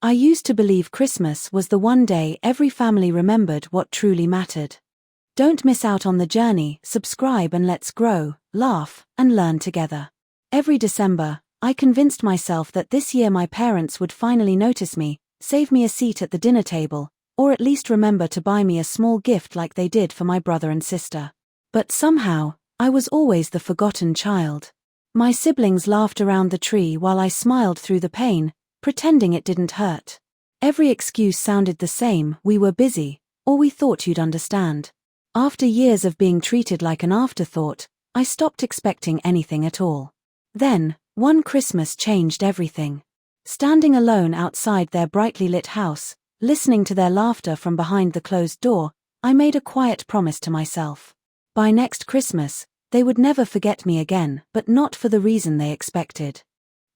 I used to believe Christmas was the one day every family remembered what truly mattered. Don't miss out on the journey, subscribe and let's grow, laugh, and learn together. Every December, I convinced myself that this year my parents would finally notice me, save me a seat at the dinner table, or at least remember to buy me a small gift like they did for my brother and sister. But somehow, I was always the forgotten child. My siblings laughed around the tree while I smiled through the pain, pretending it didn't hurt. Every excuse sounded the same: we were busy, or we thought you'd understand. After years of being treated like an afterthought, I stopped expecting anything at all. Then, one Christmas changed everything. Standing alone outside their brightly lit house, listening to their laughter from behind the closed door, I made a quiet promise to myself. By next Christmas, they would never forget me again, but not for the reason they expected.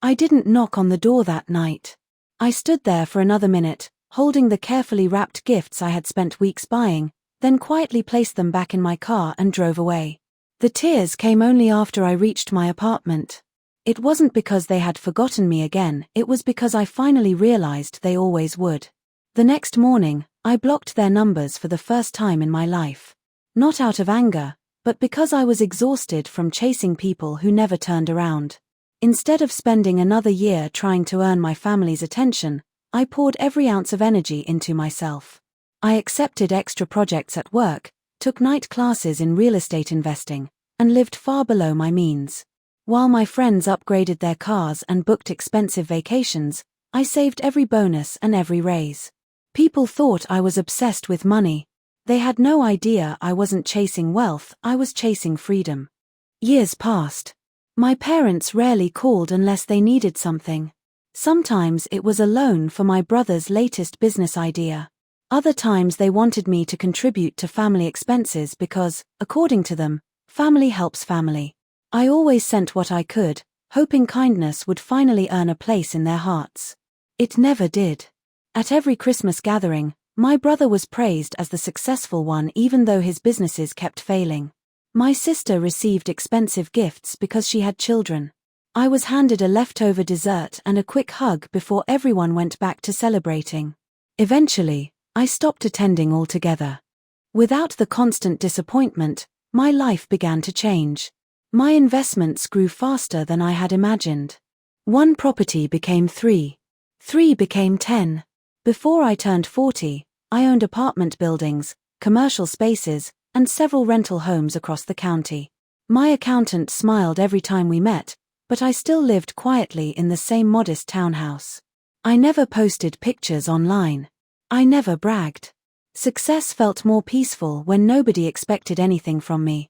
I didn't knock on the door that night. I stood there for another minute, holding the carefully wrapped gifts I had spent weeks buying, then quietly placed them back in my car and drove away. The tears came only after I reached my apartment. It wasn't because they had forgotten me again, it was because I finally realized they always would. The next morning, I blocked their numbers for the first time in my life. Not out of anger, but because I was exhausted from chasing people who never turned around. Instead of spending another year trying to earn my family's attention, I poured every ounce of energy into myself. I accepted extra projects at work, took night classes in real estate investing, and lived far below my means. While my friends upgraded their cars and booked expensive vacations, I saved every bonus and every raise. People thought I was obsessed with money. They had no idea I wasn't chasing wealth, I was chasing freedom. Years passed. My parents rarely called unless they needed something. Sometimes it was a loan for my brother's latest business idea. Other times they wanted me to contribute to family expenses because, according to them, family helps family. I always sent what I could, hoping kindness would finally earn a place in their hearts. It never did. At every Christmas gathering, my brother was praised as the successful one even though his businesses kept failing. My sister received expensive gifts because she had children. I was handed a leftover dessert and a quick hug before everyone went back to celebrating. Eventually, I stopped attending altogether. Without the constant disappointment, my life began to change. My investments grew faster than I had imagined. 1 property became 3. 3 became 10. Before I turned 40, I owned apartment buildings, commercial spaces, and several rental homes across the county. My accountant smiled every time we met, but I still lived quietly in the same modest townhouse. I never posted pictures online. I never bragged. Success felt more peaceful when nobody expected anything from me.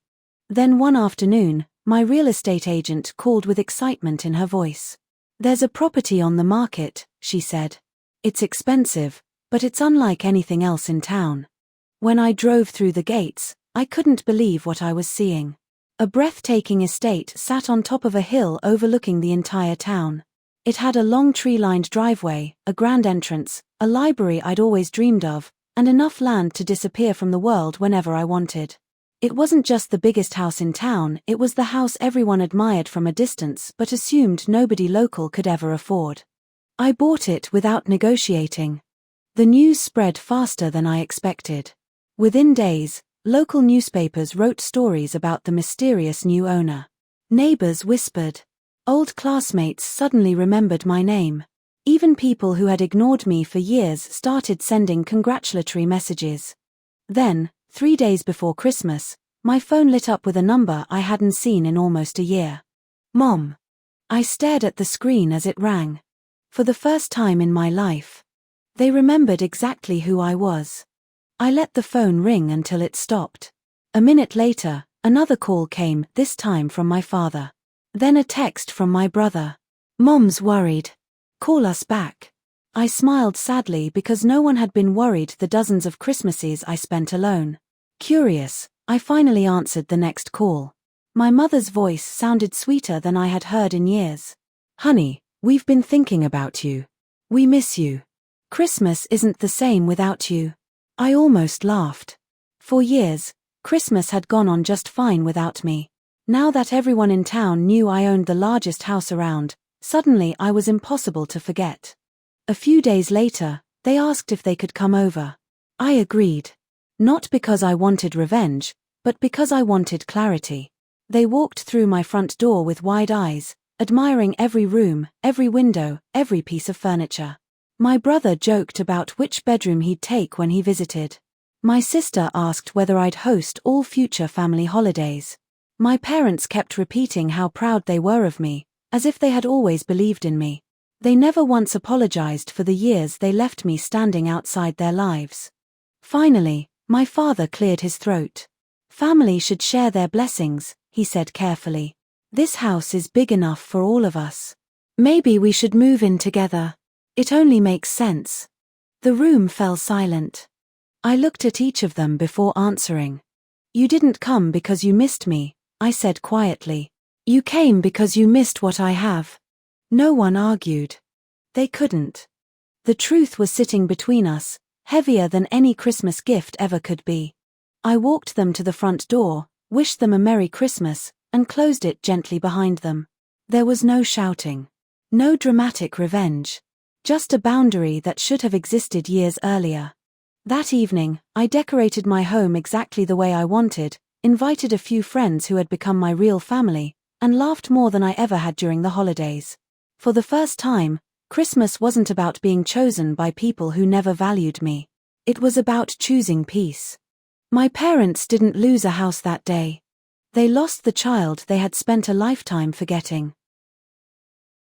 Then one afternoon, my real estate agent called with excitement in her voice. "There's a property on the market," she said. "It's expensive, but it's unlike anything else in town." When I drove through the gates, I couldn't believe what I was seeing. A breathtaking estate sat on top of a hill overlooking the entire town. It had a long tree-lined driveway, a grand entrance, a library I'd always dreamed of, and enough land to disappear from the world whenever I wanted. It wasn't just the biggest house in town, it was the house everyone admired from a distance but assumed nobody local could ever afford. I bought it without negotiating. The news spread faster than I expected. Within days, local newspapers wrote stories about the mysterious new owner. Neighbors whispered. Old classmates suddenly remembered my name. Even people who had ignored me for years started sending congratulatory messages. Then, 3 days before Christmas, my phone lit up with a number I hadn't seen in almost a year. Mom. I stared at the screen as it rang. For the first time in my life. They remembered exactly who I was. I let the phone ring until it stopped. A minute later, another call came, this time from my father. Then a text from my brother. "Mom's worried. Call us back." I smiled sadly because no one had been worried the dozens of Christmases I spent alone. Curious, I finally answered the next call. My mother's voice sounded sweeter than I had heard in years. "Honey, we've been thinking about you. We miss you. Christmas isn't the same without you." I almost laughed. For years, Christmas had gone on just fine without me. Now that everyone in town knew I owned the largest house around, suddenly I was impossible to forget. A few days later, they asked if they could come over. I agreed. Not because I wanted revenge, but because I wanted clarity. They walked through my front door with wide eyes, admiring every room, every window, every piece of furniture. My brother joked about which bedroom he'd take when he visited. My sister asked whether I'd host all future family holidays. My parents kept repeating how proud they were of me, as if they had always believed in me. They never once apologized for the years they left me standing outside their lives. Finally, my father cleared his throat. Family should share their blessings, he said carefully. This house is big enough for all of us. Maybe we should move in together. It only makes sense. The room fell silent. I looked at each of them before answering. You didn't come because you missed me, I said quietly. You came because you missed what I have. No one argued. They couldn't. The truth was sitting between us, heavier than any Christmas gift ever could be. I walked them to the front door, wished them a Merry Christmas, and closed it gently behind them. There was no shouting. No dramatic revenge. Just a boundary that should have existed years earlier. That evening, I decorated my home exactly the way I wanted, invited a few friends who had become my real family, and laughed more than I ever had during the holidays. For the first time, Christmas wasn't about being chosen by people who never valued me. It was about choosing peace. My parents didn't lose a house that day. They lost the child they had spent a lifetime forgetting.